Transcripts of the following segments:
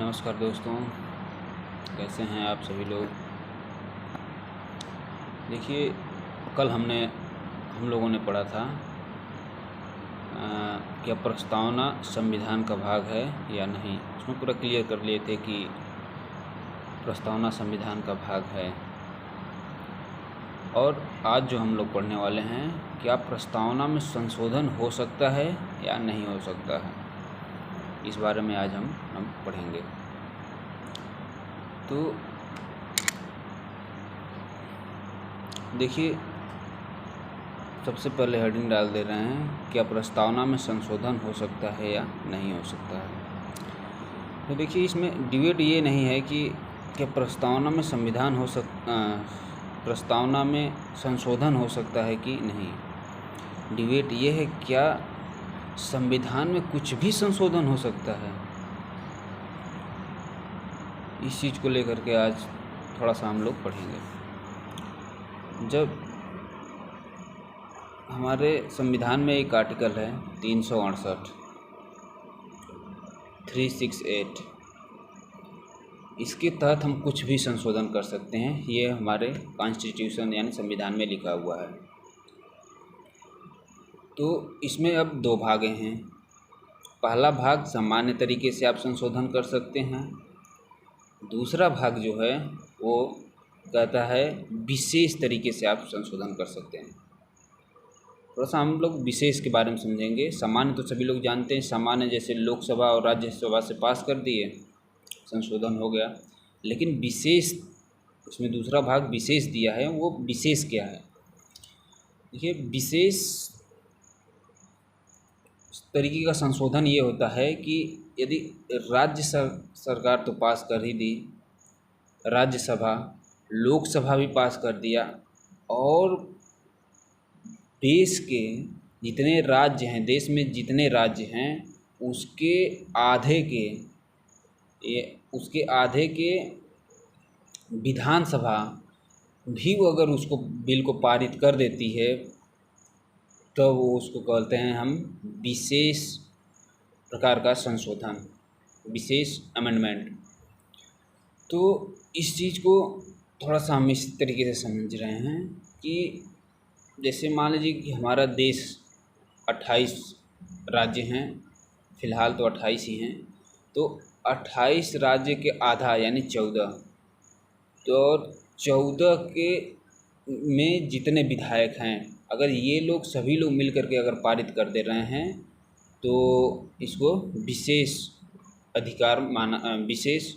नमस्कार दोस्तों, कैसे हैं आप सभी लोग। देखिए, कल हम लोगों ने पढ़ा था क्या प्रस्तावना संविधान का भाग है या नहीं। उसमें पूरा क्लियर कर लिए थे कि प्रस्तावना संविधान का भाग है। और आज जो हम लोग पढ़ने वाले हैं, क्या प्रस्तावना में संशोधन हो सकता है या नहीं हो सकता है, इस बारे में आज हम पढ़ेंगे। तो देखिए, सबसे पहले हेडिंग डाल दे रहे हैं, क्या प्रस्तावना में संशोधन हो सकता है या नहीं हो सकता है। तो देखिए, इसमें डिबेट ये नहीं है कि क्या प्रस्तावना में प्रस्तावना में संशोधन हो सकता है कि नहीं। डिबेट ये है, क्या संविधान में कुछ भी संशोधन हो सकता है। इस चीज़ को लेकर के आज थोड़ा सा हम लोग पढ़ेंगे। जब हमारे संविधान में एक आर्टिकल है 368, इसके तहत हम कुछ भी संशोधन कर सकते हैं। ये हमारे कॉन्स्टिट्यूशन यानी संविधान में लिखा हुआ है। तो इसमें अब दो भाग हैं। पहला भाग सामान्य तरीके से आप संशोधन कर सकते हैं। दूसरा भाग जो है वो कहता है विशेष तरीके से आप संशोधन कर सकते हैं। थोड़ा सा हम लोग विशेष के बारे में समझेंगे। सामान्य तो सभी लोग जानते हैं, सामान्य जैसे लोकसभा और राज्यसभा से पास कर दिए, संशोधन हो गया। लेकिन विशेष, उसमें दूसरा भाग विशेष दिया है। वो विशेष क्या है? देखिए, विशेष तरीके का संशोधन ये होता है कि यदि राज्य सरकार तो पास कर ही दी, राज्यसभा, लोकसभा भी पास कर दिया, और देश के जितने राज्य हैं, देश में जितने राज्य हैं उसके आधे के विधानसभा भी वो अगर उसको बिल को पारित कर देती है तो वो उसको कहते हैं हम विशेष प्रकार का संशोधन, विशेष अमेंडमेंट। तो इस चीज़ को थोड़ा सा हम इस तरीके से समझ रहे हैं कि जैसे मान लीजिए कि हमारा देश 28 राज्य हैं, फ़िलहाल तो 28 ही हैं। तो 28 राज्य के आधा यानी 14, तो 14 के में जितने विधायक हैं, अगर ये लोग सभी लोग मिल करके अगर पारित कर दे रहे हैं तो इसको विशेष अधिकार माना, विशेष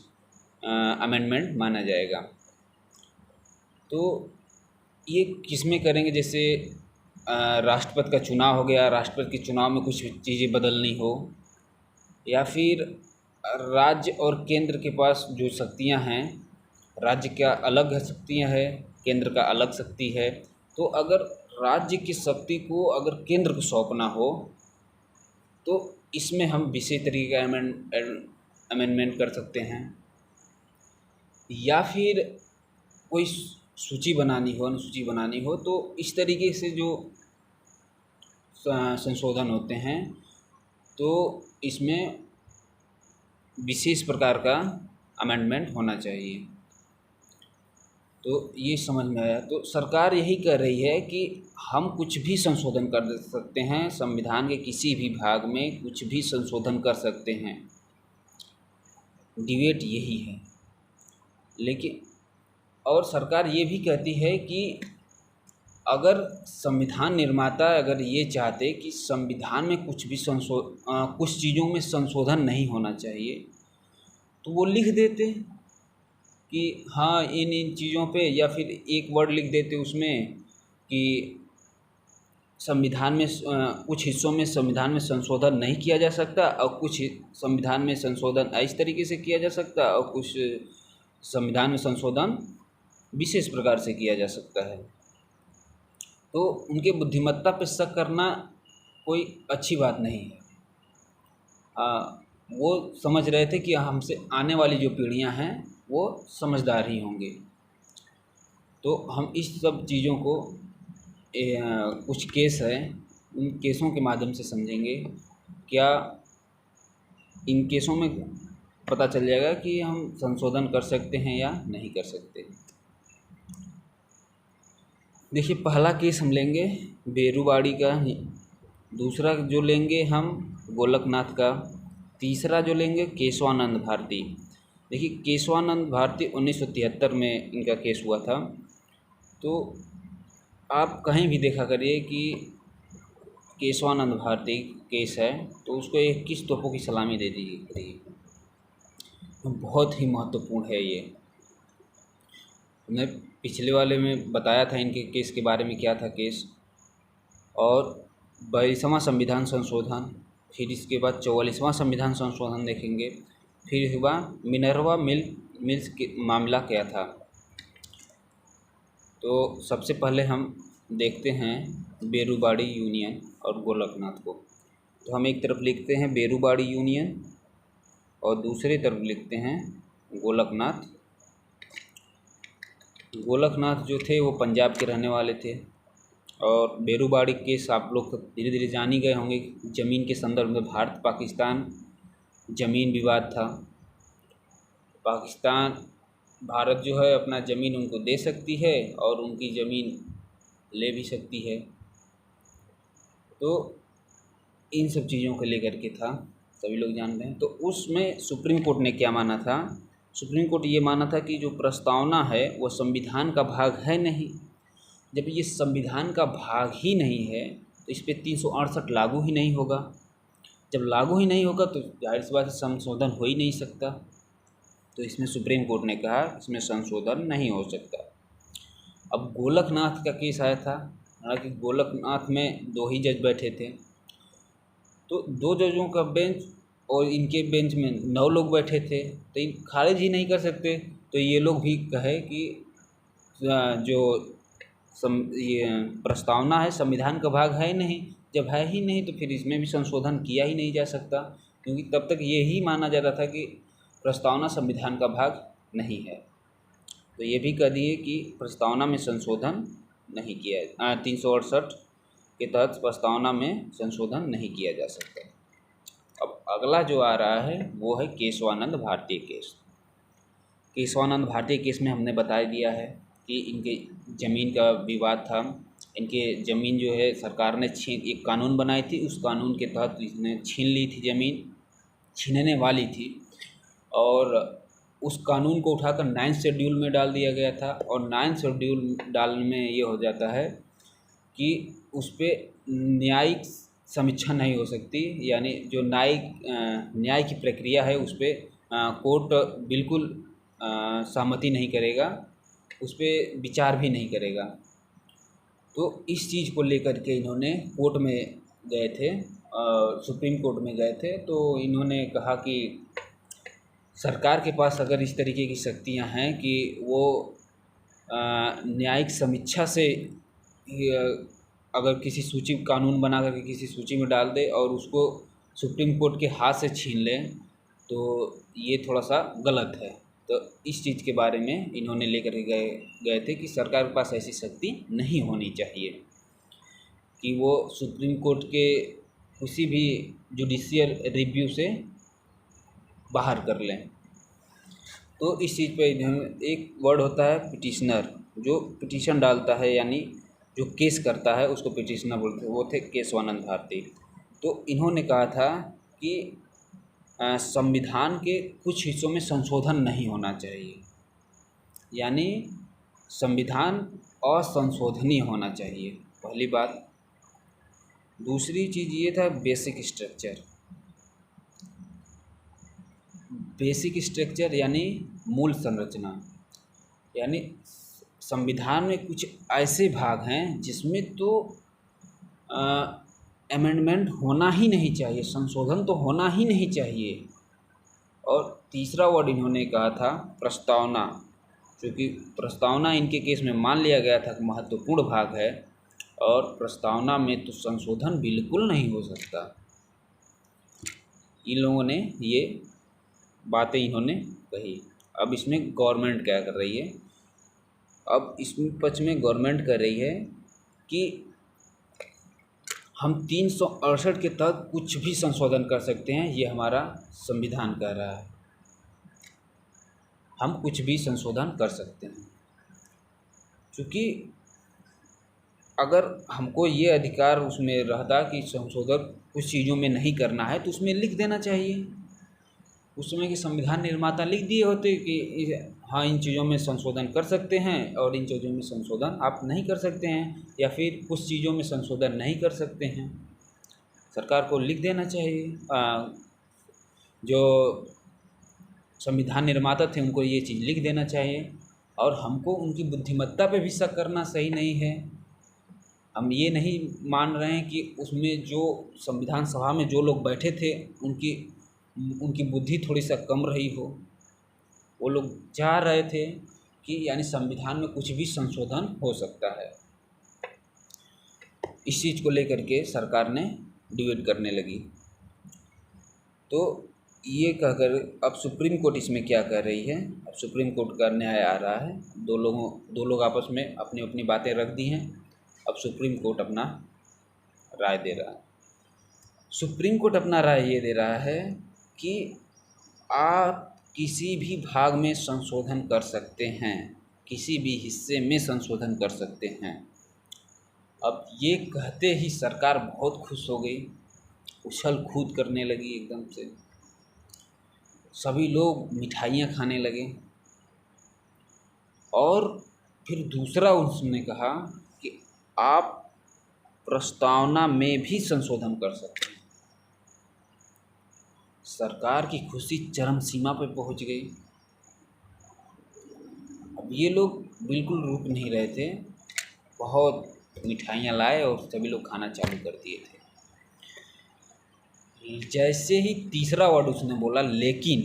अमेंडमेंट माना जाएगा। तो ये किस में करेंगे? जैसे राष्ट्रपति का चुनाव हो गया, राष्ट्रपति के चुनाव में कुछ चीज़ें बदलनी हो, या फिर राज्य और केंद्र के पास जो शक्तियां हैं, राज्य का अलग शक्तियां हैं, केंद्र का अलग शक्ति है। तो अगर राज्य की शक्ति को अगर केंद्र को सौंपना हो तो इसमें हम विशेष तरीके का अमेंडमेंट कर सकते हैं। या फिर कोई सूची बनानी हो, अनुसूची बनानी हो, तो इस तरीके से जो संशोधन होते हैं तो इसमें विशेष प्रकार का अमेंडमेंट होना चाहिए। तो ये समझ में आया। तो सरकार यही कह रही है कि हम कुछ भी संशोधन कर सकते हैं, संविधान के किसी भी भाग में कुछ भी संशोधन कर सकते हैं। डिबेट यही है। लेकिन और सरकार ये भी कहती है कि अगर संविधान निर्माता अगर ये चाहते कि संविधान में कुछ चीज़ों में संशोधन नहीं होना चाहिए तो वो लिख देते कि हाँ, इन चीज़ों पे, या फिर एक वर्ड लिख देते उसमें कि संविधान में कुछ हिस्सों में संविधान में संशोधन नहीं किया जा सकता, और कुछ संविधान में संशोधन इस तरीके से किया जा सकता, और कुछ संविधान में संशोधन विशेष प्रकार से किया जा सकता है। तो उनके बुद्धिमत्ता पर शक करना कोई अच्छी बात नहीं है। वो समझ रहे थे कि हमसे आने वाली जो पीढ़ियां हैं वो समझदार ही होंगे। तो हम इस सब चीज़ों को कुछ केस है, उन केसों के माध्यम से समझेंगे। क्या इन केसों में पता चल जाएगा कि हम संशोधन कर सकते हैं या नहीं कर सकते। देखिए, पहला केस हम लेंगे बेरुवाड़ी का, दूसरा जो लेंगे हम गोलकनाथ का, तीसरा जो लेंगे केशवानंद भारती। देखिए, केशवानंद भारती 1973 में इनका केस हुआ था। तो आप कहीं भी देखा करिए कि केशवानंद भारती केस है तो उसको 21 तोपों की सलामी दे दी गई। बहुत ही महत्वपूर्ण है ये। मैं पिछले वाले में बताया था इनके केस के बारे में, क्या था केस। और 22वां संविधान संशोधन, फिर इसके बाद 44वां संविधान संशोधन देखेंगे, फिर हुआ मिनर्वा मिल्स के मामला क्या था। तो सबसे पहले हम देखते हैं बेरुवाड़ी यूनियन और गोलकनाथ को। तो हम एक तरफ लिखते हैं बेरुवाड़ी यूनियन और दूसरी तरफ लिखते हैं गोलकनाथ। गोलकनाथ जो थे वो पंजाब के रहने वाले थे। और बेरुवाड़ी केस आप लोग धीरे धीरे जान ही गए होंगे। ज़मीन के संदर्भ में भारत पाकिस्तान ज़मीन विवाद था। पाकिस्तान भारत जो है अपना ज़मीन उनको दे सकती है और उनकी ज़मीन ले भी सकती है। तो इन सब चीज़ों को लेकर के था, सभी लोग जान रहे हैं। तो उसमें सुप्रीम कोर्ट ने क्या माना था? सुप्रीम कोर्ट ये माना था कि जो प्रस्तावना है वो संविधान का भाग है नहीं। जब ये संविधान का भाग ही नहीं है तो इस पर 368 लागू ही नहीं होगा। जब लागू ही नहीं होगा तो जाहिर सी बात है संशोधन हो ही नहीं सकता। तो इसमें सुप्रीम कोर्ट ने कहा इसमें संशोधन नहीं हो सकता। अब गोलकनाथ का केस आया था, हालांकि गोलकनाथ में 2 ही जज बैठे थे। तो 2 जजों का बेंच और इनके बेंच में 9 लोग बैठे थे, तो इन खारिज ही नहीं कर सकते। तो ये लोग भी कहे कि जो ये प्रस्तावना है संविधान का भाग है नहीं। जब है ही नहीं तो फिर इसमें भी संशोधन किया ही नहीं जा सकता, क्योंकि तब तक ये ही माना जाता था कि प्रस्तावना संविधान का भाग नहीं है। तो ये भी कह दिए कि प्रस्तावना में संशोधन नहीं किया, 368 के तहत प्रस्तावना में संशोधन नहीं किया जा सकता। अब अगला जो आ रहा है वो है केशवानंद भारती केस। केशवानंद भारती केस में हमने बता दिया है कि इनके ज़मीन का विवाद था। इनके ज़मीन जो है सरकार ने एक कानून बनाई थी, उस कानून के तहत इसने छीन ली थी, ज़मीन छीनने वाली थी। और उस कानून को उठाकर 9th शेड्यूल में डाल दिया गया था। और 9th शेड्यूल डालने में ये हो जाता है कि उस पर न्यायिक समीक्षा नहीं हो सकती, यानी जो न्याय की प्रक्रिया है उस पर कोर्ट बिल्कुल सहमति नहीं करेगा, उस पर विचार भी नहीं करेगा। तो इस चीज़ को लेकर के इन्होंने कोर्ट में गए थे, सुप्रीम कोर्ट में गए थे। तो इन्होंने कहा कि सरकार के पास अगर इस तरीके की शक्तियां हैं कि वो न्यायिक समीक्षा से अगर किसी सूची कानून बना करके किसी सूची में डाल दे और उसको सुप्रीम कोर्ट के हाथ से छीन ले, तो ये थोड़ा सा गलत है। तो इस चीज़ के बारे में इन्होंने लेकर के गए थे कि सरकार के पास ऐसी शक्ति नहीं होनी चाहिए कि वो सुप्रीम कोर्ट के किसी भी जुडिशियल रिव्यू से बाहर कर लें। तो इस चीज़ पे इन्होंने, एक वर्ड होता है पिटिशनर, जो पिटीशन डालता है यानी जो केस करता है उसको पिटिशनर बोलते हैं, वो थे केशवानंद भारती। तो इन्होंने कहा था कि संविधान के कुछ हिस्सों में संशोधन नहीं होना चाहिए, यानी संविधान असंशोधनीय होना चाहिए, पहली बात। दूसरी चीज़ ये था बेसिक स्ट्रक्चर। बेसिक स्ट्रक्चर यानी मूल संरचना, यानी संविधान में कुछ ऐसे भाग हैं जिसमें तो अमेंडमेंट होना ही नहीं चाहिए, संशोधन तो होना ही नहीं चाहिए। और तीसरा वर्ड इन्होंने कहा था प्रस्तावना, क्योंकि प्रस्तावना इनके केस में मान लिया गया था कि महत्वपूर्ण भाग है और प्रस्तावना में तो संशोधन बिल्कुल नहीं हो सकता। इन लोगों ने ये बातें इन्होंने कही। अब इसमें गवर्नमेंट क्या कर रही है? अब इसमें पक्ष में गवर्नमेंट कर रही है कि हम 368 के तहत कुछ भी संशोधन कर सकते हैं, ये हमारा संविधान कह रहा है। हम कुछ भी संशोधन कर सकते हैं। क्योंकि अगर हमको ये अधिकार उसमें रहता कि संशोधन कुछ चीज़ों में नहीं करना है, तो उसमें लिख देना चाहिए। उस समय के संविधान निर्माता लिख दिए होते कि हाँ, इन चीज़ों में संशोधन कर सकते हैं और इन चीज़ों में संशोधन आप नहीं कर सकते हैं, या फिर कुछ चीज़ों में संशोधन नहीं कर सकते हैं। सरकार को लिख देना चाहिए। जो संविधान निर्माता थे उनको ये चीज़ लिख देना चाहिए। और हमको उनकी बुद्धिमत्ता पे भी शक करना सही नहीं है। हम ये नहीं मान रहे हैं कि उसमें जो संविधान सभा में जो लोग बैठे थे उनकी बुद्धि थोड़ी सा कम रही हो। वो लोग चाह रहे थे कि यानी संविधान में कुछ भी संशोधन हो सकता है। इस चीज़ को लेकर के सरकार ने डिबेट करने लगी। तो ये कहकर अब सुप्रीम कोर्ट इसमें क्या कह रही है, अब सुप्रीम कोर्ट का न्याय आ रहा है। दो लोग आपस में अपनी अपनी बातें रख दी हैं। अब सुप्रीम कोर्ट अपना राय दे रहा है। सुप्रीम कोर्ट अपना राय ये दे रहा है कि आप किसी भी भाग में संशोधन कर सकते हैं, किसी भी हिस्से में संशोधन कर सकते हैं। अब ये कहते ही सरकार बहुत खुश हो गई, उछल कूद करने लगी एकदम से। सभी लोग मिठाइयाँ खाने लगे। और फिर दूसरा उसने कहा कि आप प्रस्तावना में भी संशोधन कर सकते हैं। सरकार की खुशी चरम सीमा पर पहुंच गई। अब ये लोग बिल्कुल रुक नहीं रहे थे, बहुत मिठाइयाँ लाए और सभी लोग खाना चालू कर दिए थे। जैसे ही तीसरा वर्ड उसने बोला लेकिन,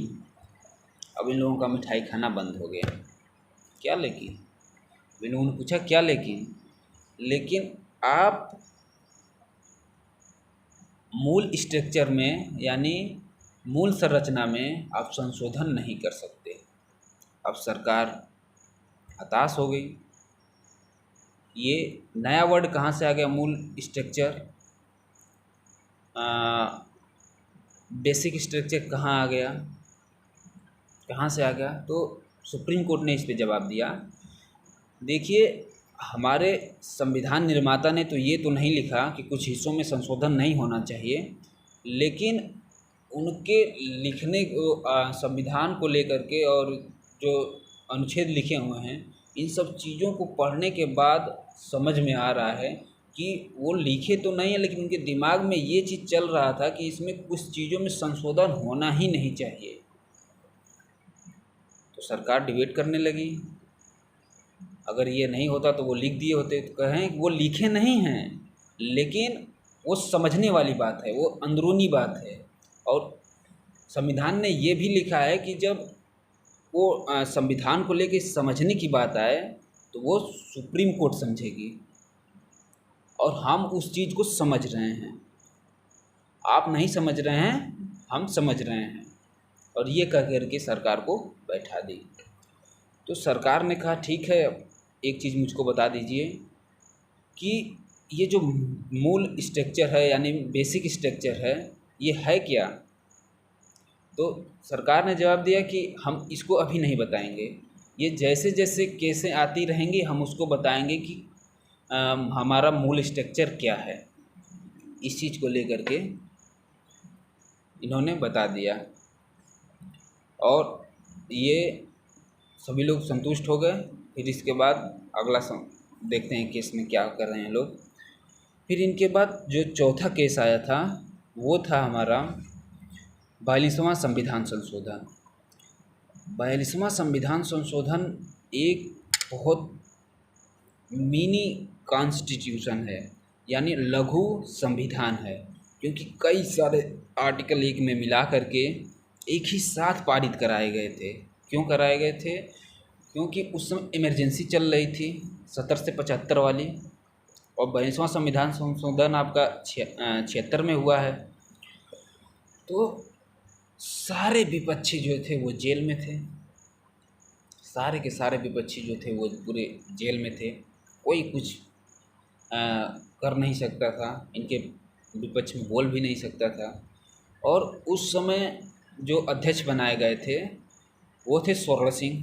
अब इन लोगों का मिठाई खाना बंद हो गया। क्या लेकिन? इन लोगों ने पूछा क्या लेकिन? लेकिन आप मूल स्ट्रक्चर में यानी मूल संरचना में आप संशोधन नहीं कर सकते। अब सरकार हताश हो गई। ये नया वर्ड कहाँ से आ गया? मूल स्ट्रक्चर, बेसिक स्ट्रक्चर कहाँ आ गया, कहाँ से आ गया? तो सुप्रीम कोर्ट ने इस पे जवाब दिया, देखिए हमारे संविधान निर्माता ने तो ये तो नहीं लिखा कि कुछ हिस्सों में संशोधन नहीं होना चाहिए, लेकिन उनके लिखने संविधान को लेकर के और जो अनुच्छेद लिखे हुए हैं, इन सब चीज़ों को पढ़ने के बाद समझ में आ रहा है कि वो लिखे तो नहीं है, लेकिन उनके दिमाग में ये चीज़ चल रहा था कि इसमें कुछ चीज़ों में संशोधन होना ही नहीं चाहिए। तो सरकार डिबेट करने लगी। अगर ये नहीं होता तो वो लिख दिए होते। तो कहें वो लिखे नहीं हैं, लेकिन वो समझने वाली बात है, वो अंदरूनी बात है। और संविधान ने ये भी लिखा है कि जब वो संविधान को लेके समझने की बात आए तो वो सुप्रीम कोर्ट समझेगी, और हम उस चीज़ को समझ रहे हैं। आप नहीं समझ रहे हैं, हम समझ रहे हैं। और ये कह करके सरकार को बैठा दी। तो सरकार ने कहा ठीक है, एक चीज़ मुझको बता दीजिए कि ये जो मूल स्ट्रक्चर है यानी बेसिक स्ट्रक्चर है, ये है क्या? तो सरकार ने जवाब दिया कि हम इसको अभी नहीं बताएंगे, ये जैसे जैसे केसें आती रहेंगी हम उसको बताएंगे कि हमारा मूल स्ट्रक्चर क्या है। इस चीज़ को लेकर के इन्होंने बता दिया, और ये सभी लोग संतुष्ट हो गए। फिर इसके बाद अगला देखते हैं केस में क्या कर रहे हैं लोग। फिर इनके बाद जो चौथा केस आया था वो था हमारा 42वां संविधान संशोधन। 42वां संविधान संशोधन एक बहुत मिनी कॉन्स्टिट्यूशन है, यानी लघु संविधान है, क्योंकि कई सारे आर्टिकल एक में मिला करके एक ही साथ पारित कराए गए थे। क्यों कराए गए थे? क्योंकि उस समय इमरजेंसी चल रही थी 70 से 75 वाली, और 42वां संविधान संशोधन आपका 76 में हुआ है। तो सारे विपक्षी जो थे वो जेल में थे, सारे के सारे विपक्षी जो थे वो पूरे जेल में थे। कोई कुछ कर नहीं सकता था, इनके विपक्ष में बोल भी नहीं सकता था। और उस समय जो अध्यक्ष बनाए गए थे वो थे स्वर्ण सिंह।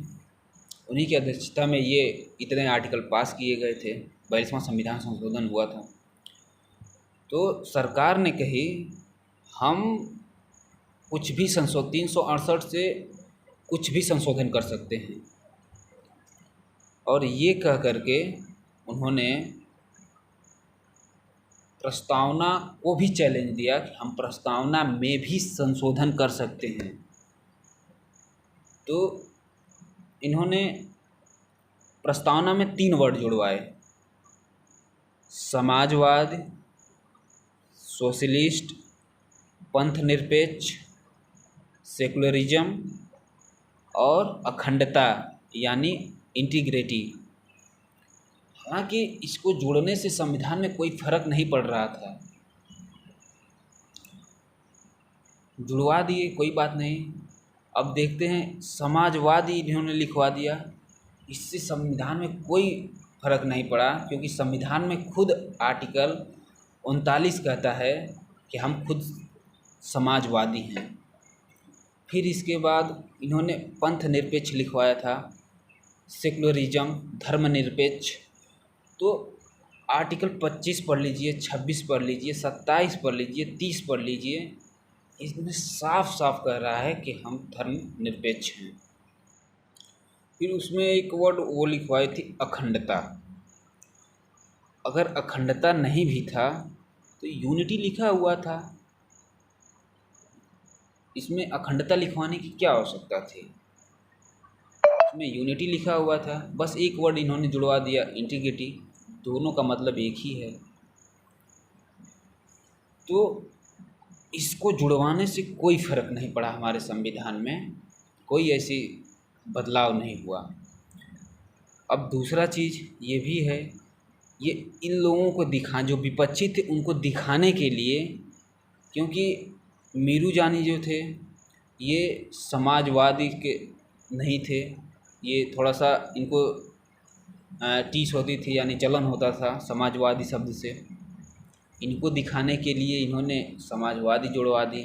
उन्हीं की अध्यक्षता में ये इतने आर्टिकल पास किए गए थे, 42वां संविधान संशोधन हुआ था। तो सरकार ने कही हम कुछ भी 368 से कुछ भी संशोधन कर सकते हैं, और ये कह करके उन्होंने प्रस्तावना को भी चैलेंज दिया कि हम प्रस्तावना में भी संशोधन कर सकते हैं। तो इन्होंने प्रस्तावना में 3 वर्ड जुड़वाए: समाजवाद, सोशलिस्ट, पंथ निरपेक्ष, सेकुलरिज्म और अखंडता यानी इंटीग्रिटी। हालांकि इसको जोड़ने से संविधान में कोई फर्क नहीं पड़ रहा था, जुड़वा दिए, कोई बात नहीं। अब देखते हैं, समाजवादी इन्होंने लिखवा दिया, इससे संविधान में कोई फर्क नहीं पड़ा, क्योंकि संविधान में खुद आर्टिकल 39 कहता है कि हम खुद समाजवादी हैं। फिर इसके बाद इन्होंने पंथ निरपेक्ष लिखवाया था, सेकुलरिज्म, धर्मनिरपेक्ष। तो आर्टिकल 25 पढ़ लीजिए, 26 पढ़ लीजिए, 27 पढ़ लीजिए, 30 पढ़ लीजिए, इसमें साफ साफ कह रहा है कि हम धर्मनिरपेक्ष हैं। फिर उसमें एक वर्ड वो लिखवाई थी, अखंडता। अगर अखंडता नहीं भी था तो यूनिटी लिखा हुआ था, इसमें अखंडता लिखवाने की क्या आवश्यकता थी? इसमें यूनिटी लिखा हुआ था, बस एक वर्ड इन्होंने जुड़वा दिया, इंटीग्रिटी। दोनों का मतलब एक ही है। तो इसको जुड़वाने से कोई फर्क नहीं पड़ा, हमारे संविधान में कोई ऐसी बदलाव नहीं हुआ। अब दूसरा चीज़ ये भी है, ये इन लोगों को जो विपक्षी थे उनको दिखाने के लिए, क्योंकि मीरू जानी जो थे ये समाजवादी के नहीं थे, ये थोड़ा सा इनको टीस होती थी, यानी जलन होता था समाजवादी शब्द से। इनको दिखाने के लिए इन्होंने समाजवादी जुड़वा दी।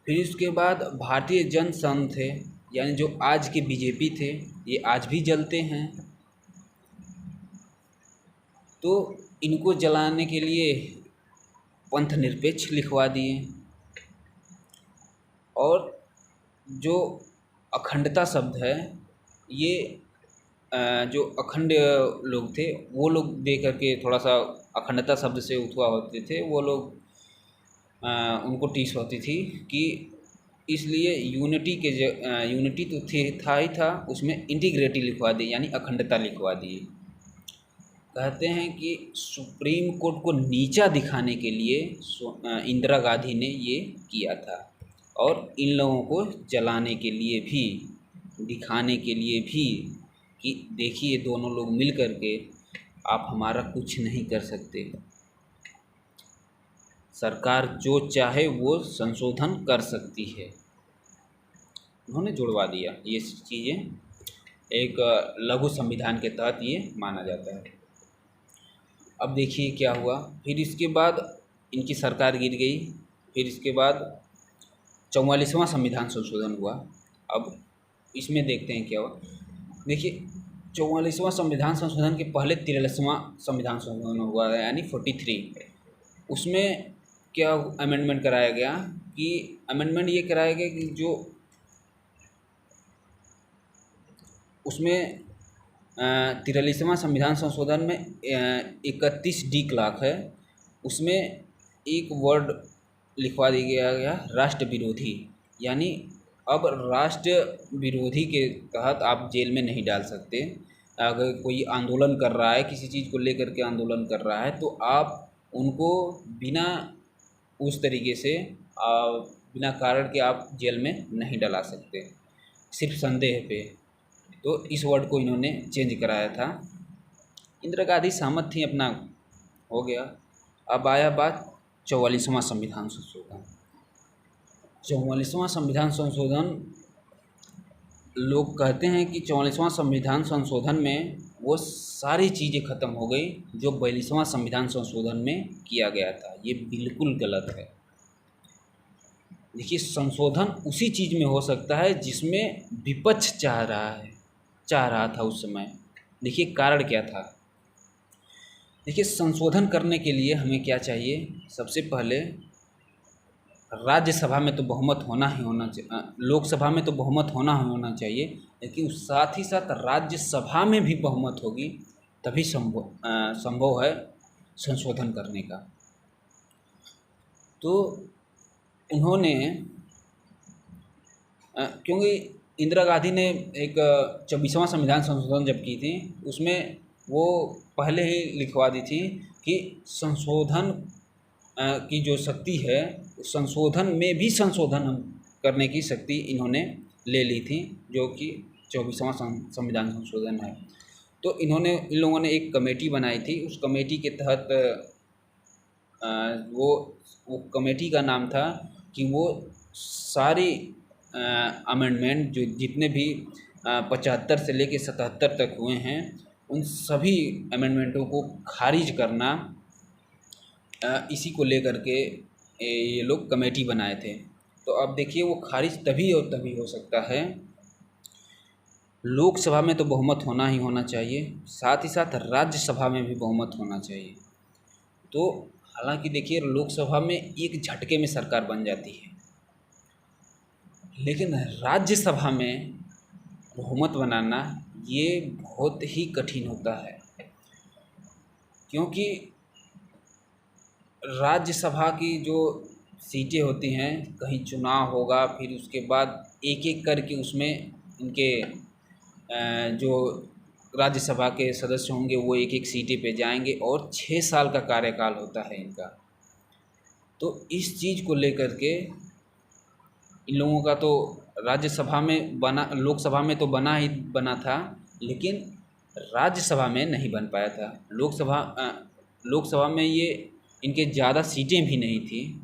फिर उसके बाद भारतीय जन संघ थे, यानी जो आज के बीजेपी थे, ये आज भी जलते हैं, तो इनको जलाने के लिए पंथ निरपेक्ष लिखवा दिए। और जो अखंडता शब्द है, ये जो अखंड लोग थे वो लोग दे करके थोड़ा सा अखंडता शब्द से उठवा होते थे, वो लोग उनको टीस होती थी कि इसलिए यूनिटी के यूनिटी तो था ही था, उसमें इंटीग्रिटी लिखवा दी, यानी अखंडता लिखवा दी। कहते हैं कि सुप्रीम कोर्ट को नीचा दिखाने के लिए इंदिरा गांधी ने ये किया था, और इन लोगों को जलाने के लिए भी, दिखाने के लिए भी कि देखिए दोनों लोग मिल कर के आप हमारा कुछ नहीं कर सकते, सरकार जो चाहे वो संशोधन कर सकती है। उन्होंने जुड़वा दिया ये चीज़ें, एक लघु संविधान के तहत ये माना जाता है। अब देखिए क्या हुआ, फिर इसके बाद इनकी सरकार गिर गई। फिर इसके बाद 44वां संविधान संशोधन हुआ। अब इसमें देखते हैं क्या हुआ। देखिए, 44वां संविधान संशोधन के पहले 43वां संविधान संशोधन हुआ है, यानी 43। उसमें क्या अमेंडमेंट कराया गया कि अमेंडमेंट ये कराया गया कि जो उसमें 43वां संविधान संशोधन में 31D क्लास है, उसमें एक वर्ड लिखवा दिया गया राष्ट्र विरोधी, यानी अब राष्ट्र विरोधी के तहत आप जेल में नहीं डाल सकते। अगर कोई आंदोलन कर रहा है, किसी चीज़ को लेकर के आंदोलन कर रहा है, तो आप उनको बिना उस तरीके से बिना कारण के आप जेल में नहीं डला सकते, सिर्फ संदेह पे। तो इस वर्ड को इन्होंने चेंज कराया था। इंदिरा गांधी सहमत थी, अपना हो गया। अब आया बात 44वां संविधान संशोधन। 44वां संविधान संशोधन, लोग कहते हैं कि 44वां संविधान संशोधन में वो सारी चीज़ें ख़त्म हो गई जो 42वां संविधान संशोधन में किया गया था। ये बिल्कुल गलत है। देखिए, संशोधन उसी चीज़ में हो सकता है जिसमें विपक्ष चाह रहा था उस समय। देखिए कारण क्या था। देखिए, संशोधन करने के लिए हमें क्या चाहिए, सबसे पहले राज्यसभा में तो बहुमत होना ही होना चाहिए, लोकसभा में तो बहुमत होना ही होना चाहिए, लेकिन साथ ही साथ राज्यसभा में भी बहुमत होगी तभी संभव है संशोधन करने का। तो उन्होंने क्योंकि इंदिरा गांधी ने एक 24वां संविधान संशोधन जब की थी, उसमें वो पहले ही लिखवा दी थी कि संशोधन की जो शक्ति है, उस संशोधन में भी संशोधन करने की शक्ति इन्होंने ले ली थी, जो कि 24वां संविधान संशोधन है। तो इन लोगों ने एक कमेटी बनाई थी। उस कमेटी के तहत वो कमेटी का नाम था कि वो सारी अमेंडमेंट जो जितने भी 75 से लेके 77 तक हुए हैं, उन सभी अमेंडमेंटों को खारिज करना, इसी को लेकर के ये लोग कमेटी बनाए थे। तो अब देखिए, वो खारिज तभी और तभी हो सकता है, लोकसभा में तो बहुमत होना ही होना चाहिए, साथ ही साथ राज्यसभा में भी बहुमत होना चाहिए। तो हालांकि देखिए, लोकसभा में एक झटके में सरकार बन जाती है, लेकिन राज्यसभा में बहुमत बनाना ये बहुत ही कठिन होता है, क्योंकि राज्यसभा की जो सीटें होती हैं, कहीं चुनाव होगा, फिर उसके बाद एक एक करके उसमें इनके जो राज्यसभा के सदस्य होंगे वो एक एक सीटें पे जाएंगे, और 6 साल का कार्यकाल होता है इनका। तो इस चीज़ को लेकर के इन लोगों का तो राज्यसभा में बना, लोकसभा में तो बना था, लेकिन राज्यसभा में नहीं बन पाया था। लोकसभा में ये इनके ज़्यादा सीटें भी नहीं थी,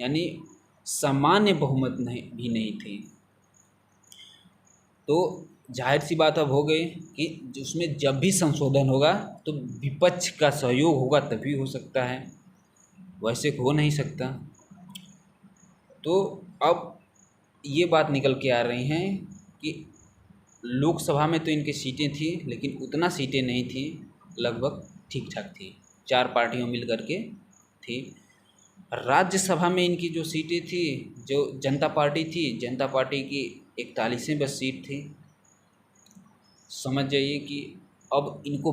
यानी सामान्य बहुमत भी नहीं थी। तो जाहिर सी बात अब हो गई कि उसमें जब भी संशोधन होगा तो विपक्ष का सहयोग होगा तभी हो सकता है, वैसे हो नहीं सकता। तो अब ये बात निकल के आ रही हैं कि लोकसभा में तो इनकी सीटें थी, लेकिन उतना सीटें नहीं थी, लगभग ठीक ठाक थी, 4 पार्टियों मिल कर के थी। राज्यसभा में इनकी जो सीटें थी, जो जनता पार्टी थी, जनता पार्टी की 41 बस सीट थी। समझ जाइए कि अब इनको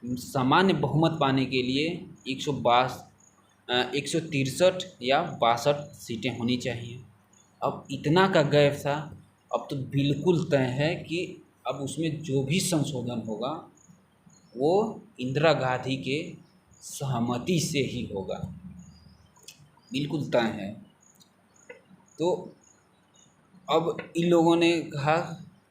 सामान्य बहुमत पाने के लिए 163 या 62 सीटें होनी चाहिए। अब इतना का गैप था, अब तो बिल्कुल तय है कि अब उसमें जो भी संशोधन होगा वो इंदिरा गांधी के सहमति से ही होगा, बिल्कुल तय है। तो अब इन लोगों ने कहा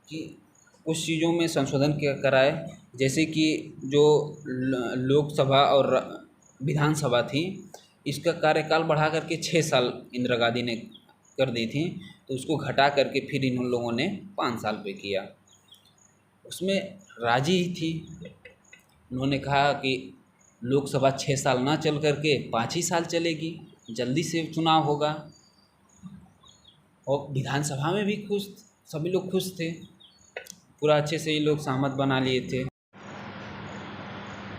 कि कुछ चीज़ों में संशोधन कराए, जैसे कि जो लोकसभा और विधानसभा थी, इसका कार्यकाल बढ़ा करके 6 साल इंदिरा गांधी ने कर दी थी, तो उसको घटा करके फिर इन लोगों ने 5 साल पे किया। उसमें राजी ही थी, उन्होंने कहा कि लोकसभा 6 साल ना चल करके 5 ही साल चलेगी, जल्दी से चुनाव होगा। और विधानसभा में भी सभी लोग खुश थे, पूरा अच्छे से ये लोग सहमत बना लिए थे।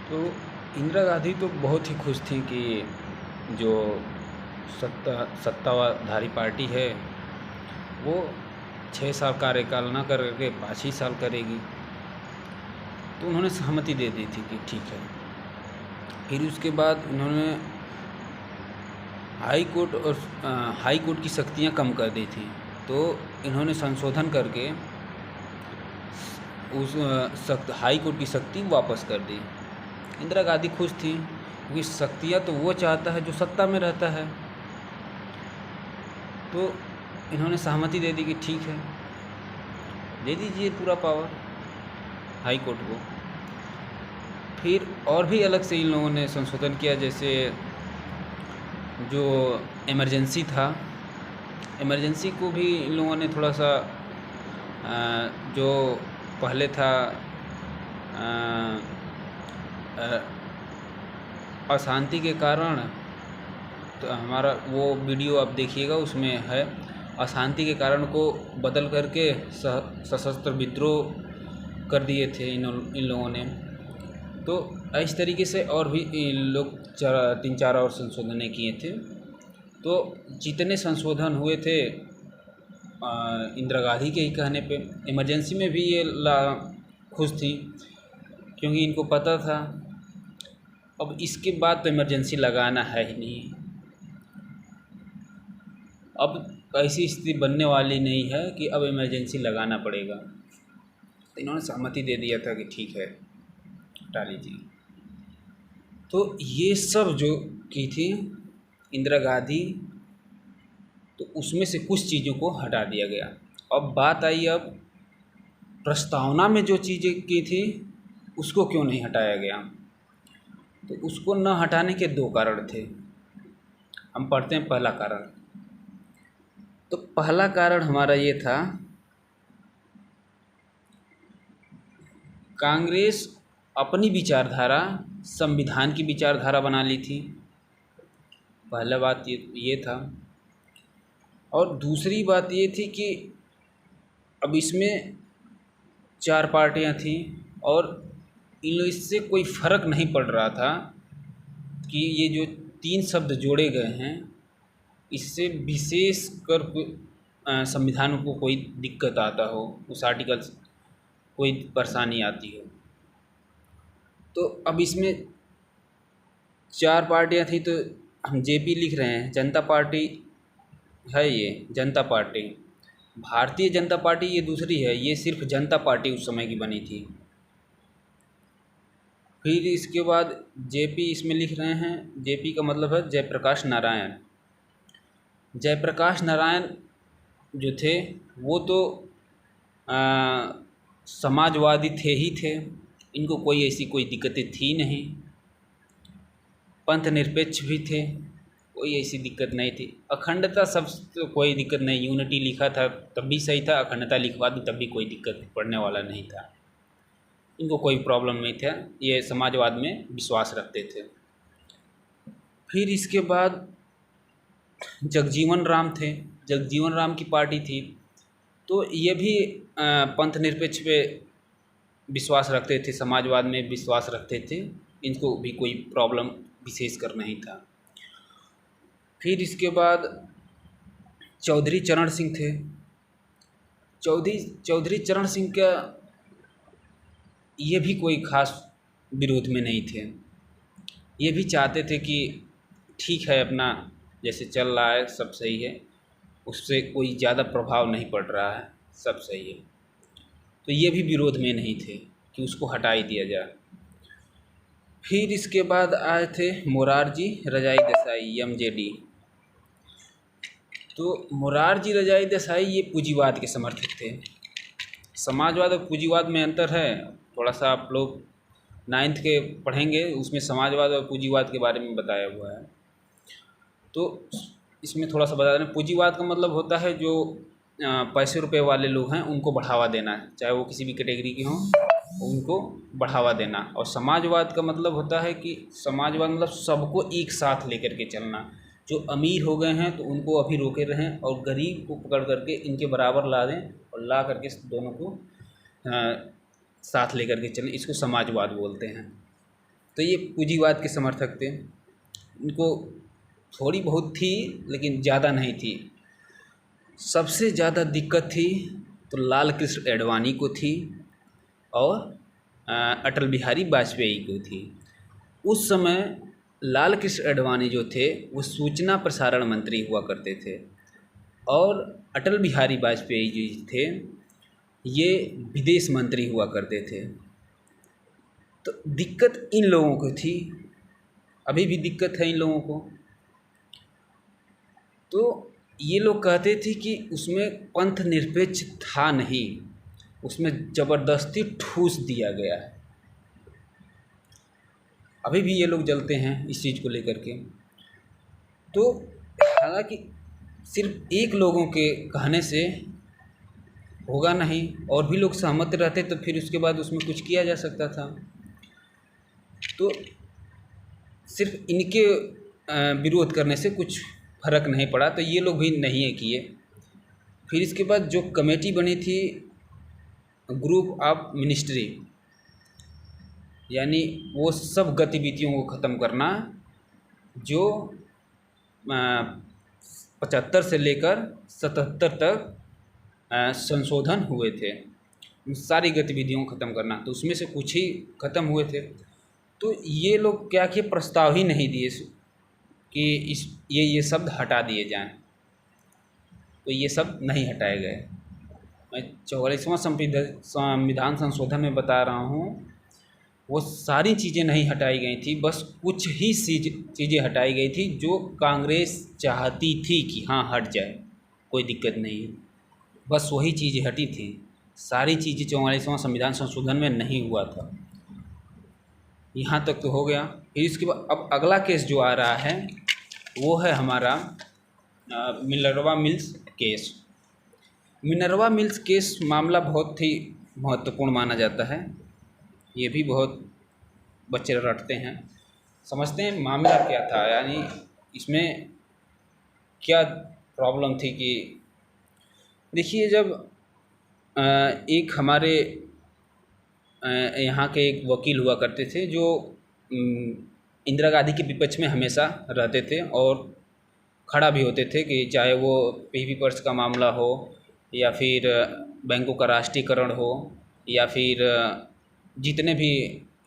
तो इंदिरा गांधी तो बहुत ही खुश थी कि जो सत्ताधारी पार्टी है वो 6 साल कार्यकाल ना करके 5 ही साल करेगी, तो उन्होंने सहमति दे दी थी कि ठीक है। फिर उसके बाद उन्होंने हाई कोर्ट की शक्तियाँ कम कर दी थी, तो इन्होंने संशोधन करके उस हाई कोर्ट की शक्ति वापस कर दी। इंदिरा गांधी खुश थी, क्योंकि शक्तियाँ तो वो चाहता है जो सत्ता में रहता है। तो इन्होंने सहमति दे दी कि ठीक है, दे दीजिए पूरा पावर हाई कोर्ट को। फिर और भी अलग से इन लोगों ने संशोधन किया, जैसे जो इमरजेंसी था, इमरजेंसी को भी इन लोगों ने थोड़ा सा जो पहले था अशांति के कारण तो हमारा वो वीडियो आप देखिएगा, उसमें है अशांति के कारण को बदल करके सशस्त्र विद्रोह कर दिए थे इन लोगों ने। तो इस तरीके से और भी इन लोग 3-4 और संशोधन किए थे। तो जितने संशोधन हुए थे इंदिरा गांधी के ही कहने पे, इमरजेंसी में भी ये खुश थी क्योंकि इनको पता था अब इसके बाद तो इमरजेंसी लगाना है ही नहीं, अब ऐसी स्थिति बनने वाली नहीं है कि अब इमरजेंसी लगाना पड़ेगा। तो इन्होंने सहमति दे दिया था कि ठीक है हटा लीजिए। तो ये सब जो की थी इंदिरा गांधी, तो उसमें से कुछ चीज़ों को हटा दिया गया। अब बात आई अब प्रस्तावना में जो चीज़ें की थी उसको क्यों नहीं हटाया गया। तो उसको न हटाने के 2 कारण थे। हम पढ़ते हैं पहला कारण। तो पहला कारण हमारा ये था, कांग्रेस अपनी विचारधारा संविधान की विचारधारा बना ली थी, पहला बात ये था। और दूसरी बात ये थी कि अब इसमें 4 पार्टियां थीं और इससे कोई फ़र्क नहीं पड़ रहा था कि ये जो 3 शब्द जोड़े गए हैं इससे विशेष कर संविधान को कोई दिक्कत आता हो, उस आर्टिकल कोई परेशानी आती हो। तो अब इसमें 4 पार्टियां थी, तो हम जेपी लिख रहे हैं, जनता पार्टी है, ये जनता पार्टी, भारतीय जनता पार्टी ये दूसरी है, ये सिर्फ जनता पार्टी उस समय की बनी थी। फिर इसके बाद जेपी इसमें लिख रहे हैं, जेपी का मतलब है जयप्रकाश नारायण। जयप्रकाश नारायण जो थे वो तो समाजवादी थे ही थे, इनको कोई ऐसी कोई दिक्कतें थी नहीं, पंथ निरपेक्ष भी थे, कोई ऐसी दिक्कत नहीं थी। अखंडता सब तो कोई दिक्कत नहीं, यूनिटी लिखा था तब भी सही था, अखंडता लिखवा दूँ तब भी कोई दिक्कत पड़ने वाला नहीं था, इनको कोई प्रॉब्लम नहीं था, ये समाजवाद में विश्वास रखते थे। फिर इसके बाद जगजीवन राम थे, जगजीवन राम की पार्टी थी, तो ये भी पंथ निरपेक्ष पे विश्वास रखते थे, समाजवाद में विश्वास रखते थे, इनको भी कोई प्रॉब्लम विशेष कर नहीं था। फिर इसके बाद चौधरी चरण सिंह थे। चौधरी चरण सिंह का ये भी कोई ख़ास विरोध में नहीं थे, ये भी चाहते थे कि ठीक है अपना जैसे चल रहा है सब सही है, उससे कोई ज़्यादा प्रभाव नहीं पड़ रहा है, सब सही है। तो ये भी विरोध में नहीं थे कि उसको हटा ही दिया जाए। फिर इसके बाद आए थे मोरारजी रजाई देसाई, एमजेडी। तो मोरारजी रजाई देसाई ये पूंजीवाद के समर्थक थे। समाजवाद और पूंजीवाद में अंतर है, थोड़ा सा आप लोग 9th के पढ़ेंगे, उसमें समाजवाद और पूंजीवाद के बारे में बताया हुआ है। तो इसमें थोड़ा सा बता दें, पूंजीवाद का मतलब होता है जो पैसे रुपए वाले लोग हैं उनको बढ़ावा देना, चाहे वो किसी भी कैटेगरी के हों, उनको बढ़ावा देना। और समाजवाद का मतलब होता है कि समाजवाद मतलब सबको एक साथ लेकर के चलना, जो अमीर हो गए हैं तो उनको अभी रोके रहें और गरीब को पकड़ करके इनके बराबर ला दें और ला करके दोनों को साथ लेकर के चलें, इसको समाजवाद बोलते हैं। तो ये पूंजीवाद के समर्थक थे, इनको थोड़ी बहुत थी लेकिन ज़्यादा नहीं थी। सबसे ज़्यादा दिक्कत थी तो लाल कृष्ण आडवाणी को थी और अटल बिहारी वाजपेयी को थी। उस समय लाल कृष्ण आडवाणी जो थे वो सूचना प्रसारण मंत्री हुआ करते थे और अटल बिहारी वाजपेयी जी थे ये विदेश मंत्री हुआ करते थे। तो दिक्कत इन लोगों को थी, अभी भी दिक्कत है इन लोगों को। तो ये लोग कहते थे कि उसमें पंथ निरपेक्ष था नहीं, उसमें ज़बरदस्ती ठूस दिया गया है। अभी भी ये लोग जलते हैं इस चीज़ को लेकर के। तो हालांकि सिर्फ एक लोगों के कहने से होगा नहीं, और भी लोग सहमत रहते तो फिर उसके बाद उसमें कुछ किया जा सकता था। तो सिर्फ इनके विरोध करने से कुछ फर्क नहीं पड़ा, तो ये लोग भी नहीं है किए। फिर इसके बाद जो कमेटी बनी थी ग्रुप ऑफ मिनिस्ट्री, यानी वो सब गतिविधियों को ख़त्म करना जो 75 से लेकर 77 तक संशोधन हुए थे, उन सारी गतिविधियों को ख़त्म करना। तो उसमें से कुछ ही ख़त्म हुए थे, तो ये लोग क्या किए, प्रस्ताव ही नहीं दिए कि ये शब्द हटा दिए जाएं, तो ये सब नहीं हटाए गए। मैं 44वां संविधान संशोधन में बता रहा हूँ, वो सारी चीज़ें नहीं हटाई गई थी, बस कुछ ही चीज़ें हटाई गई थी जो कांग्रेस चाहती थी कि हाँ हट जाए, कोई दिक्कत नहीं, बस वही चीज़ें हटी थी। सारी चीज़ें 44वां संविधान संशोधन में नहीं हुआ था। यहाँ तक तो हो गया। फिर इसके बाद अब अगला केस जो आ रहा है वो है हमारा Minerva mills case. Minerva mills case मामला बहुत ही महत्वपूर्ण माना जाता है। ये भी बहुत बच्चे रटते हैं, समझते हैं मामला क्या था, यानी इसमें क्या प्रॉब्लम थी। कि देखिए, जब एक हमारे यहाँ के एक वकील हुआ करते थे जो इंदिरा गांधी के विपक्ष में हमेशा रहते थे और खड़ा भी होते थे, कि चाहे वो पीवी पर्स का मामला हो या फिर बैंकों का राष्ट्रीयकरण हो या फिर जितने भी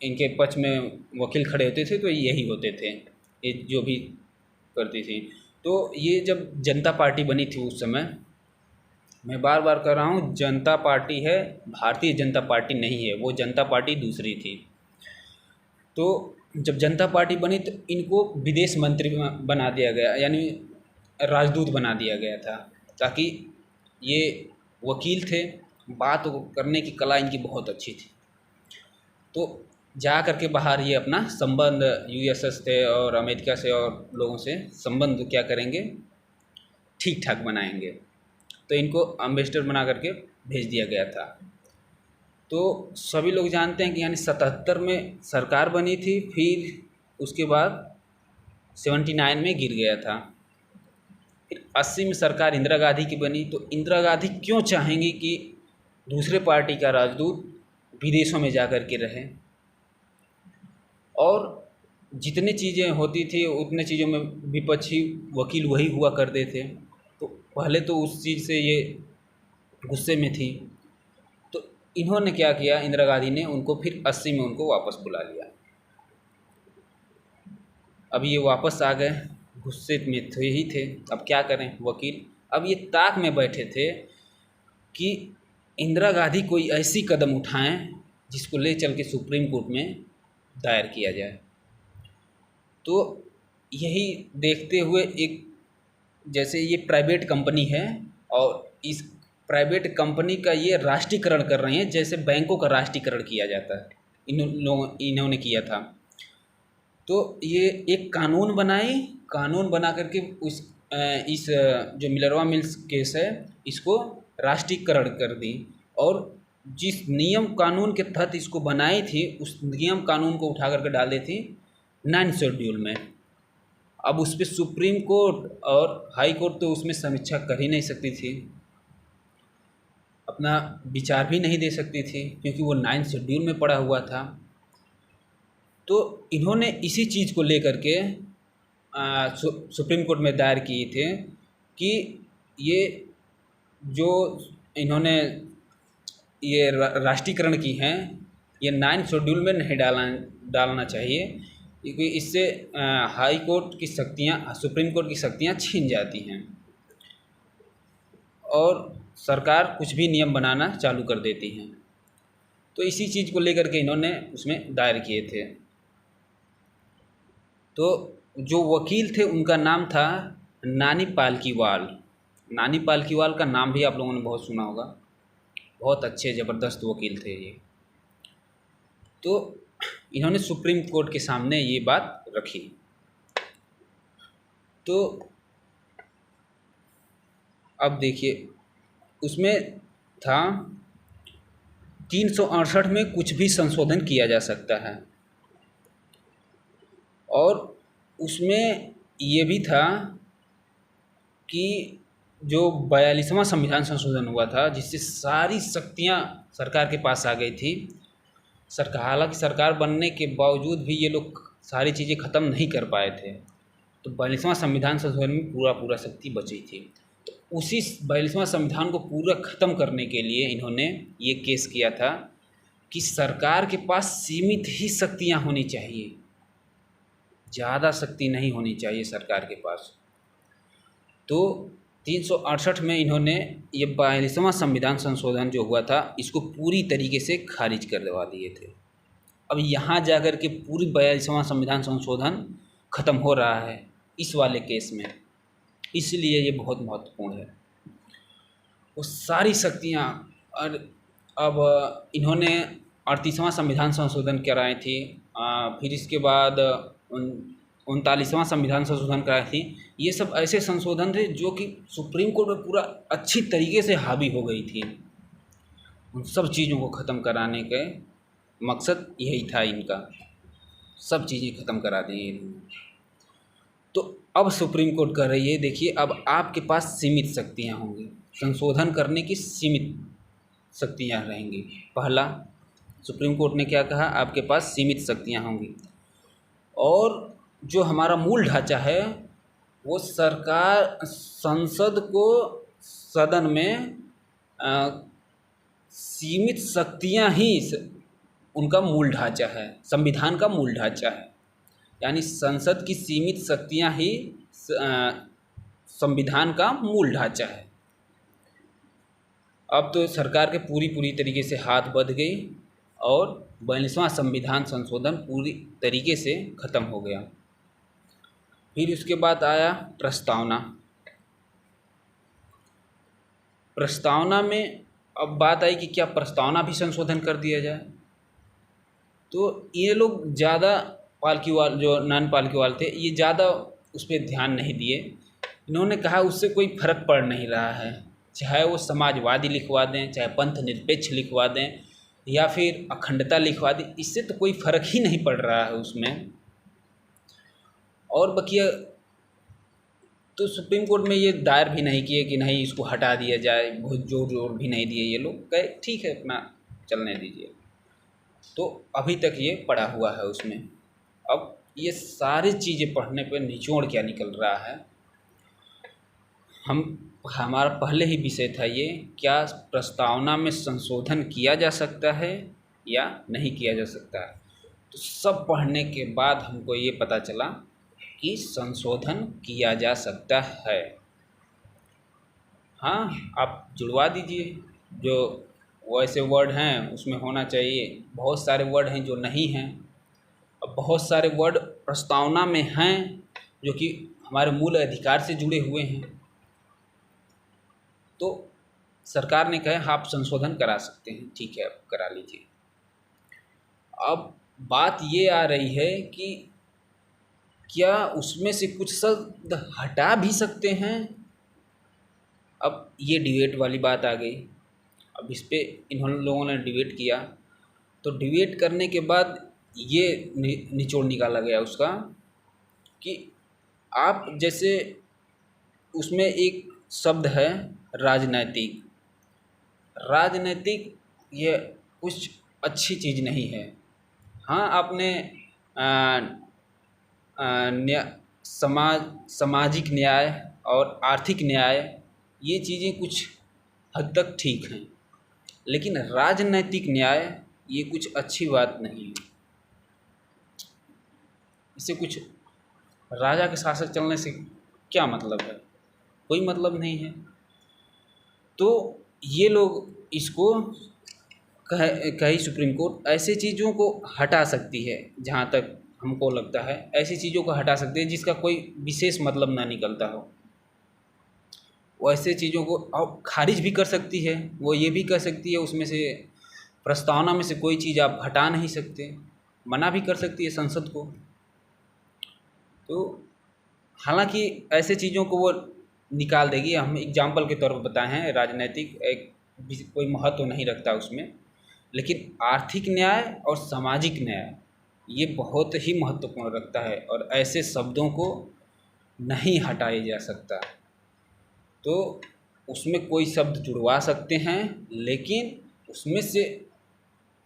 इनके पक्ष में वकील खड़े होते थे तो यही होते थे, ये जो भी करती थी। तो ये जब जनता पार्टी बनी थी उस समय, मैं बार बार कह रहा हूँ, जनता पार्टी है, भारतीय जनता पार्टी नहीं है, वो जनता पार्टी दूसरी थी। तो जब जनता पार्टी बनी तो इनको विदेश मंत्री बना दिया गया, यानी राजदूत बना दिया गया था, ताकि ये वकील थे, बात करने की कला इनकी बहुत अच्छी थी। तो जा करके बाहर ये अपना संबंध यूएसएस से और अमेरिका से और लोगों से संबंध क्या करेंगे, ठीक ठाक बनाएंगे। तो इनको एम्बेसडर बना करके भेज दिया गया था। तो सभी लोग जानते हैं कि यानी 77 में सरकार बनी थी, फिर उसके बाद 79 में गिर गया था, फिर 80 में सरकार इंदिरा गांधी की बनी। तो इंदिरा गांधी क्यों चाहेंगी कि दूसरे पार्टी का राजदूत विदेशों में जा कर के रहे, और जितनी चीज़ें होती थी उतने चीज़ों में विपक्षी वकील वही हुआ करते थे। तो पहले तो उस चीज़ से ये गुस्से में थी, तो इन्होंने क्या किया, इंदिरा गांधी ने उनको फिर 80 में उनको वापस बुला लिया। अब ये वापस आ गए, गुस्से में थे ही थे, अब क्या करें वकील। अब ये ताक में बैठे थे कि इंदिरा गांधी कोई ऐसी कदम उठाएं जिसको ले चल के सुप्रीम कोर्ट में दायर किया जाए। तो यही देखते हुए एक, जैसे ये प्राइवेट कंपनी है और इस प्राइवेट कंपनी का ये राष्ट्रीयकरण कर रहे हैं, जैसे बैंकों का राष्ट्रीयकरण किया जाता है, इन्होंने किया था। तो ये एक कानून बना करके इस जो मिनर्वा मिल्स केस है इसको राष्ट्रीयकरण कर दी, और जिस नियम कानून के तहत इसको बनाई थी उस नियम कानून को उठा करके डाल दी थी 9 शेड्यूल में। अब उस पर सुप्रीम कोर्ट और हाई कोर्ट तो उसमें समीक्षा कर ही नहीं सकती थी, अपना विचार भी नहीं दे सकती थी, क्योंकि वो 9 शेड्यूल में पड़ा हुआ था। तो इन्होंने इसी चीज़ को लेकर के सुप्रीम कोर्ट में दायर किए थे कि ये जो इन्होंने ये राष्ट्रीयकरण की हैं ये 9 शेड्यूल में नहीं डालना चाहिए, क्योंकि इससे हाई कोर्ट की शक्तियाँ, सुप्रीम कोर्ट की शक्तियाँ छीन जाती हैं और सरकार कुछ भी नियम बनाना चालू कर देती हैं। तो इसी चीज़ को लेकर के इन्होंने उसमें दायर किए थे। तो जो वकील थे उनका नाम था नानी पालकीवाल। नानी पालकीवाल का नाम भी आप लोगों ने बहुत सुना होगा, बहुत अच्छे ज़बरदस्त वकील थे ये। तो इन्होंने सुप्रीम कोर्ट के सामने ये बात रखी। तो अब देखिए, उसमें था 368 में कुछ भी संशोधन किया जा सकता है, और उसमें ये भी था कि जो 42वां संविधान संशोधन हुआ था, जिससे सारी शक्तियाँ सरकार के पास आ गई थी। सरकार, हालांकि सरकार बनने के बावजूद भी ये लोग सारी चीज़ें ख़त्म नहीं कर पाए थे, तो 42वां संविधान संशोधन में पूरा शक्ति बची थी। तो उसी 42वां संविधान को पूरा ख़त्म करने के लिए इन्होंने ये केस किया था कि सरकार के पास सीमित ही शक्तियाँ होनी चाहिए, ज़्यादा शक्ति नहीं होनी चाहिए सरकार के पास। तो 368 में इन्होंने ये 42वां संविधान संशोधन जो हुआ था, इसको पूरी तरीके से खारिज कर दवा दिए थे। अब यहाँ जाकर के पूरी 42वां संविधान संशोधन ख़त्म हो रहा है इस वाले केस में, इसलिए ये बहुत महत्वपूर्ण है। वो सारी शक्तियाँ, और अब इन्होंने 38वां संविधान संशोधन कराई थी, फिर इसके बाद 39वां संविधान संशोधन कराई थी। ये सब ऐसे संशोधन थे जो कि सुप्रीम कोर्ट में पूरा अच्छी तरीके से हावी हो गई थी। उन सब चीज़ों को ख़त्म कराने के मकसद यही था इनका, सब चीज़ें ख़त्म करा दी इन्होंने। तो अब सुप्रीम कोर्ट कह रही है, देखिए अब आपके पास सीमित शक्तियाँ होंगी, संशोधन करने की सीमित शक्तियाँ रहेंगी। पहला, सुप्रीम कोर्ट ने क्या कहा, आपके पास सीमित शक्तियाँ होंगी, और जो हमारा मूल ढांचा है वो सरकार, संसद को, सदन में सीमित शक्तियाँ ही उनका मूल ढांचा है, संविधान का मूल ढांचा है। यानी संसद की सीमित शक्तियाँ ही संविधान का मूल ढांचा है। अब तो सरकार के पूरी तरीके से हाथ बंध गई और 42वां संविधान संशोधन पूरी तरीके से ख़त्म हो गया। फिर उसके बाद आया प्रस्तावना। प्रस्तावना में अब बात आई कि क्या प्रस्तावना भी संशोधन कर दिया जाए। तो ये लोग ज़्यादा पालकी वाले, जो नॉन पालकी वाले थे, ये ज़्यादा उस पर ध्यान नहीं दिए। इन्होंने कहा उससे कोई फ़र्क पड़ नहीं रहा है, चाहे वो समाजवादी लिखवा दें, चाहे पंथ निरपेक्ष लिखवा दें, या फिर अखंडता लिखवा दें, इससे तो कोई फ़र्क ही नहीं पड़ रहा है उसमें। और बकिया तो सुप्रीम कोर्ट में ये दायर भी नहीं किए कि नहीं इसको हटा दिया जाए, बहुत जोर भी नहीं दिए। ये लोग कहे ठीक है, अपना चलने दीजिए। तो अभी तक ये पड़ा हुआ है उसमें। अब ये सारी चीज़ें पढ़ने पर निचोड़ क्या निकल रहा है, हमारा पहले ही विषय था ये, क्या प्रस्तावना में संशोधन किया जा सकता है या नहीं किया जा सकता है। तो सब पढ़ने के बाद हमको ये पता चला कि संशोधन किया जा सकता है। हाँ, आप जुड़वा दीजिए, जो वैसे वर्ड हैं उसमें होना चाहिए। बहुत सारे वर्ड हैं जो नहीं हैं, अब बहुत सारे वर्ड प्रस्तावना में हैं जो कि हमारे मूल अधिकार से जुड़े हुए हैं। तो सरकार ने कहा आप संशोधन करा सकते हैं, ठीक है, आप करा लीजिए। अब बात ये आ रही है कि क्या उसमें से कुछ शब्द हटा भी सकते हैं। अब ये डिबेट वाली बात आ गई। अब इस पे इन्होंने लोगों ने डिबेट किया, तो डिबेट करने के बाद ये निचोड़ निकाला गया उसका कि आप जैसे उसमें एक शब्द है राजनैतिक। राजनैतिक ये कुछ अच्छी चीज़ नहीं है। हाँ, आपने सामाजिक न्याय और आर्थिक न्याय, ये चीज़ें कुछ हद तक ठीक हैं, लेकिन राजनैतिक न्याय ये कुछ अच्छी बात नहीं है। इससे कुछ राजा के शासक चलने से क्या मतलब है, कोई मतलब नहीं है। तो ये लोग इसको कही सुप्रीम कोर्ट ऐसे चीज़ों को हटा सकती है, जहाँ तक हमको लगता है ऐसी चीज़ों को हटा सकते हैं जिसका कोई विशेष मतलब ना निकलता हो। वैसे चीज़ों को अब खारिज भी कर सकती है। वो ये भी कह सकती है उसमें से, प्रस्तावना में से कोई चीज़ आप हटा नहीं सकते, मना भी कर सकती है संसद को। तो हालांकि ऐसे चीज़ों को वो निकाल देगी। हम एग्जाम्पल के तौर पर बताए हैं, राजनीतिक एक कोई महत्व नहीं रखता उसमें, लेकिन आर्थिक न्याय और सामाजिक न्याय ये बहुत ही महत्वपूर्ण रखता है। और ऐसे शब्दों को नहीं हटाया जा सकता। तो उसमें कोई शब्द जुड़वा सकते हैं, लेकिन उसमें से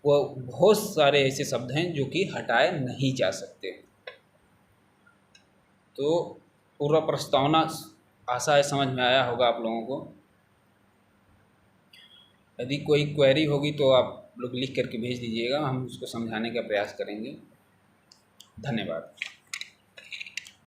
वो बहुत सारे ऐसे शब्द हैं जो कि हटाए नहीं जा सकते। तो पूरा प्रस्तावना आशा है समझ में आया होगा आप लोगों को। यदि कोई क्वेरी होगी तो आप लोग लिख करके भेज दीजिएगा, हम उसको समझाने का प्रयास करेंगे। धन्यवाद।